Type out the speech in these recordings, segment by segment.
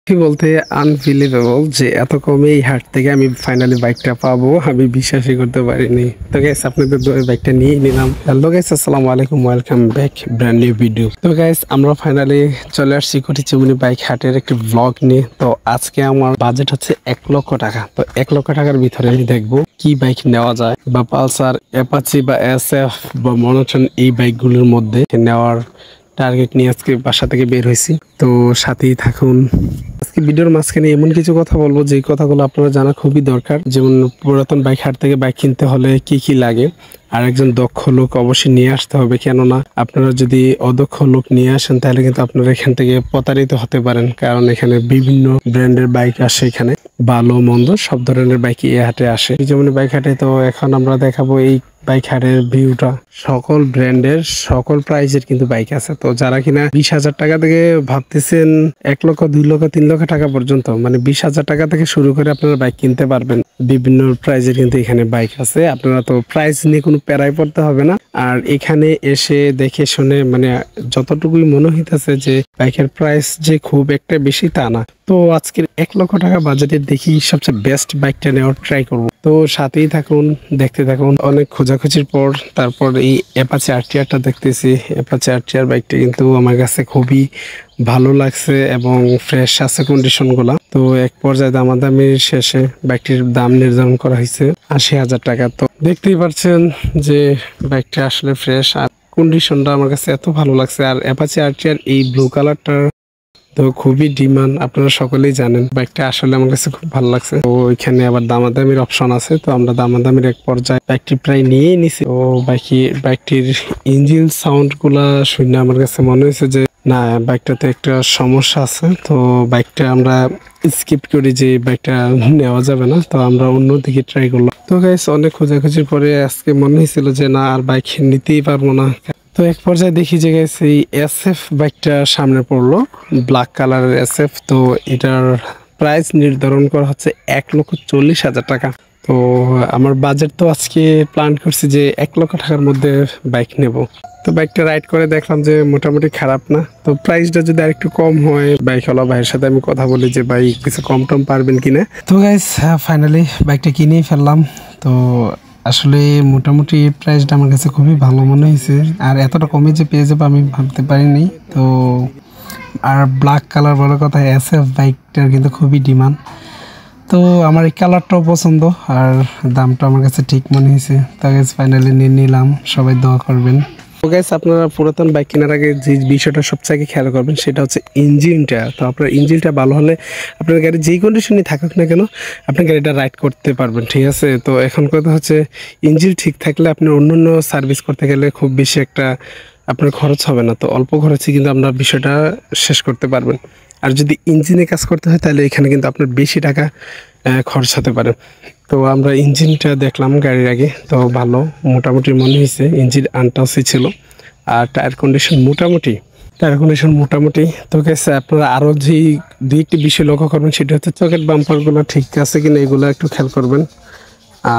কি বলতে আনবিলিভেবল যে এত কমে এই হাট থেকে আমি ফাইনালি বাইকটা পাবো আমি বিশ্বাসই করতে পারিনি। তো গাইস আপনাদের দোয়া বাইকটা নিয়ে নিলাম। হ্যালো গাইস, আসসালামু আলাইকুম, welcome back brand new video. তো গাইস আমরা ফাইনালি চলে আসছি কোটিচিমনি বাইক হাটের একটি ব্লগ নিয়ে। তো আজকে আমার বাজেট হচ্ছে 1,00,000 টাকা। তো 1,00,000 টাকার ভিতরে আমি দেখবো কি বাইক নেওয়া যায়, বা পালসার, অ্যাপাচি বা SF বা মনোটন এই বাইকগুলোর মধ্যে নেওয়ার টার্গেট নিয়ে আজকে বাসা থেকে বের হয়েছি। তো সাথেই থাকুন। আজকে ভিডিওর মাঝখানে এমন কিছু কথা বলবো যে কথাগুলো আপনারা জানা খুবই দরকার। যেমন পুরাতন বাইক হাট থেকে বাইক কিনতে হলে কি কি লাগে, আর একজন দক্ষ লোক অবশ্যই নিয়ে আসতে হবে। কেননা আপনারা যদি অদক্ষ লোক নিয়ে আসেন তাহলে কিন্তু আপনারা এখান থেকে প্রতারিত হতে পারেন, কারণ এখানে বিভিন্ন ব্র্যান্ডের বাইক আসে। এখানে ভালো মন্দ সব ধরনের বাইক এই হাটে আসে। যেমন বাইক হাটে তো এখন আমরা দেখাবো এই বাইক হাটের ভিউটা। সকল ব্র্যান্ডের সকল প্রাইজের কিন্তু বাইক আছে। তো যারা কিনা 20,000 টাকা থেকে ভাবতেছেন 1,00,000, 2,00,000, 3,00,000 টাকা পর্যন্ত, মানে 20,000 টাকা থেকে শুরু করে আপনারা বাইক কিনতে পারবেন। বিভিন্ন প্রাইজের কিন্তু এখানে বাইক আছে। আপনারা তো প্রাইস নিয়ে কোনো প্যারাই পড়তে হবে না। আর এখানে এসে দেখে শুনে, মানে যতটুকুই মনে হইতেছে যে বাইকের প্রাইস যে খুব একটা বেশি তা না। তো আজকের 1,00,000 টাকা বাজেটের দেখি সবচেয়ে বেস্ট বাইকটা নেওয়ার ট্রাই করব। তো সাথেই থাকুন, দেখতে থাকুন। অনেক খোঁজাখুঁজির পর তারপর এই অ্যাপাচি আরটিআরটা দেখতেছি। অ্যাপাচি আরটিআর বাইকটা কিন্তু আমার কাছে খুবই ভালো লাগছে এবং ফ্রেশ আছে কন্ডিশনগুলো। তো এক পর্যায়ে দামাদামির শেষে বাইকটির দাম নির্ধারণ করা হয়েছে 80,000 টাকা। তো দেখতেই পাচ্ছেন যে বাইকটা আসলে ফ্রেশ আর কন্ডিশনটা আমার কাছে এত ভালো লাগছে। আর অ্যাপাচি আরটিআর এই ব্লু কালারটা তো খুবই ডিমান্ড, আপনারা সকলেই জানেন। বাইকটা আসলে আমার কাছে খুব ভালো লাগছে। তো ওইখানে আবার দামাদামির অপশন আছে। তো আমরা দামাদামির এক পর্যায়ে বাইকটি প্রায় নিয়েই নিছি। তো বাইকটির ইঞ্জিন সাউন্ড গুলা শুনে আমার কাছে মনে হয়েছে যে না, বাইকটাতে একটা সমস্যা আছে। তো বাইকটা আমরা স্কিপ করি, যে বাইকটা নেওয়া যাবে না। তো আমরা অন্যদিকে ট্রাই করলাম। তো গাইস অনেক খোঁজাখুঁজির পরে আজকে মনে হয়েছিল যে না, আর বাইক নিতেই পারবো না। তো এক পর্যায়ে দেখি যে গেছে এই SF বাইকটা সামনে পড়লো, ব্ল্যাক কালারের SF। তো এটার প্রাইস নির্ধারণ করা হচ্ছে 1,40,000 টাকা। তো আমার বাজেট তো আজকে প্ল্যান করছি যে 1,00,000 টাকার মধ্যে বাইক নেব। তো বাইকটা রাইড করে দেখলাম যে মোটামুটি খারাপ না। তো প্রাইসটা যদি আরেকটু কম হয়, বাইকওয়ালা ভাইয়ের সাথে আমি কথা বলি যে ভাই কিছু কম টম পারবেন কিনা। তো গাইস ফাইনালি বাইকটা কিনেই ফেললাম। তো আসলে মোটামুটি প্রাইসটা আমার কাছে খুবই ভালো মনে হয়েছে, আর এতটা কমে যে পেয়ে যাবো আমি ভাবতে পারিনি। তো আর ব্ল্যাক কালার বলে কথা, SF বাইকটার কিন্তু খুবই ডিমান্ড। তো আমার এই কালারটাও পছন্দ, আর দামটা আমার কাছে ঠিক মনে হয়েছে। তো গাইস ফাইনালি নিয়ে নিলাম, সবাই দোয়া করবেন। তো গাইস আপনারা পুরাতন বাইক কেনার আগে যে বিষয়টা সবচেয়ে খেয়াল করবেন সেটা হচ্ছে ইঞ্জিনটা। তো আপনার ইঞ্জিনটা ভালো হলে আপনার গাড়ি যেই কন্ডিশনে থাকুক না কেন আপনি গাড়িটা রাইড করতে পারবেন, ঠিক আছে। তো এখন কথা হচ্ছে ইঞ্জিন ঠিক থাকলে আপনি অন্য সার্ভিস করতে গেলে খুব বেশি একটা আপনার খরচ হবে না। তো অল্প খরচে কিন্তু আপনার বিষয়টা শেষ করতে পারবেন। আর যদি ইঞ্জিনে কাজ করতে হয় তাহলে এখানে কিন্তু আপনার বেশি টাকা খরচ হতে পারে। তো আমরা ইঞ্জিনটা দেখলাম গাড়ির আগে, তো ভালো মোটামুটি মনে হয়েছে। ইঞ্জিন আনটাচই ছিল, আর টায়ার কন্ডিশন মোটামুটি। তো গেছে আপনারা আরও যে দুই একটি বিষয় লক্ষ্য করবেন সেটা হচ্ছে চকেট বাম্পারগুলো ঠিক আছে কিনা, এগুলো একটু খেয়াল করবেন।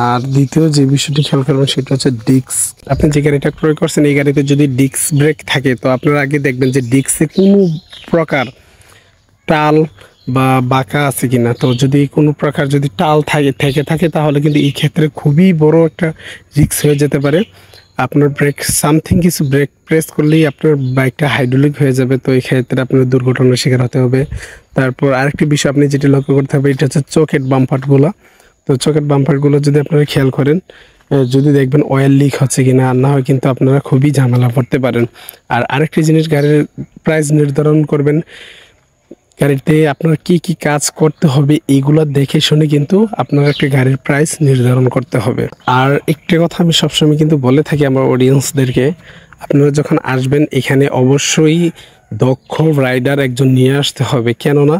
আর দ্বিতীয় যে বিষয়টি খেয়াল করবেন সেটা হচ্ছে ডিস্ক। আপনি যে গাড়িটা ক্রয় করছেন এই গাড়িতে যদি ডিস্ক ব্রেক থাকে তো আপনারা আগে দেখবেন যে ডিস্কে কোনো প্রকার টাল বা বাঁকা আছে কিনা। তো যদি কোনো প্রকার যদি টাল থাকে তাহলে কিন্তু এই ক্ষেত্রে খুবই বড় একটা রিস্ক হয়ে যেতে পারে। আপনার ব্রেক কিছু ব্রেক প্রেস করলেই আপনার বাইকটা হাইড্রোলিক হয়ে যাবে। তো এই ক্ষেত্রে আপনার দুর্ঘটনার শিকার হতে হবে। তারপর আরেকটি বিষয় আপনি যেটি লক্ষ্য করতে হবে এটা হচ্ছে চকেট বাম্পারগুলো। তো চকেট বাম্পারগুলো যদি আপনারা খেয়াল করেন, যদি দেখবেন অয়েল লিক হচ্ছে কিনা, আর না হয় কিন্তু আপনারা খুবই ঝামেলা পড়তে পারেন। আর আরেকটি জিনিস, গাড়ির প্রাইস নির্ধারণ করবেন, গাড়িতে আপনার কি কি কাজ করতে হবে এইগুলো দেখে শুনে কিন্তু আপনার একটা গাড়ির প্রাইস নির্ধারণ করতে হবে। আর একটা কথা আমি সবসময় কিন্তু বলে থাকি আমার অডিয়েন্সদেরকে, আপনারা যখন আসবেন এখানে অবশ্যই দক্ষ রাইডার একজন নিয়ে আসতে হবে। কেননা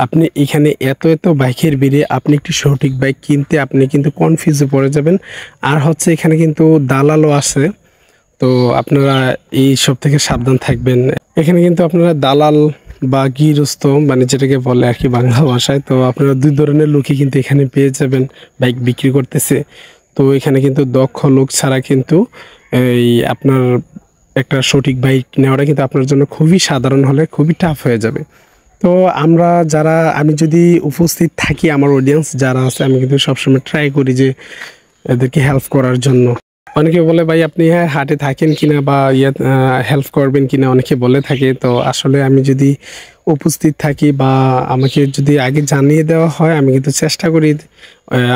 আপনি এখানে এত বাইকের ভিড়ে আপনি একটি সঠিক বাইক কিনতে আপনি কিন্তু কনফিউজে পড়ে যাবেন। আর হচ্ছে এখানে কিন্তু দালালও আছে। তো আপনারা এই সব থেকে সাবধান থাকবেন। এখানে কিন্তু আপনারা দালাল বা গৃহস্থ, মানে যেটাকে বলে আর কি বাংলা ভাষায়, তো আপনারা দুই ধরনের লোকই কিন্তু এখানে পেয়ে যাবেন বাইক বিক্রি করতেছে। তো এখানে কিন্তু দক্ষ লোক ছাড়া কিন্তু এই আপনার একটা সঠিক বাইক নেওয়াটা কিন্তু আপনার জন্য খুবই সাধারণ হলে খুবই টাফ হয়ে যাবে। তো তো আমি যদি উপস্থিত থাকি, আমার অডিয়েন্স যারা আছে, আমি কিন্তু সবসময় ট্রাই করি যে এদেরকে হেল্প করার জন্য। অনেকে বলে ভাই আপনি হাটে থাকেন কিনা বা হেল্প করবেন কিনা, অনেকে বলে থাকে। তো আসলে আমি যদি উপস্থিত থাকি বা আমাকে যদি আগে জানিয়ে দেওয়া হয়, আমি কিন্তু চেষ্টা করি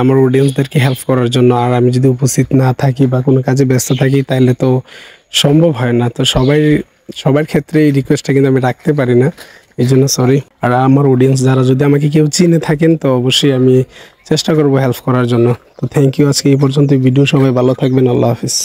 আমার অডিয়েন্সদেরকে হেল্প করার জন্য। আর আমি যদি উপস্থিত না থাকি বা কোনো কাজে ব্যস্ত থাকি, তাহলে তো সম্ভব হয় না। তো সবার ক্ষেত্রে এই রিকোয়েস্টটা কিন্তু আমি রাখতে পারি না, এই জন্য সরি। আর আমার অডিয়েন্স যারা যদি আমাকে কেউ চিনে থাকেন, তো অবশ্যই আমি চেষ্টা করব হেল্প করার জন্য। তো থ্যাংক ইউ, আজকে এই পর্যন্ত ভিডিও। সবাই ভালো থাকবেন, আল্লাহ হাফিজ।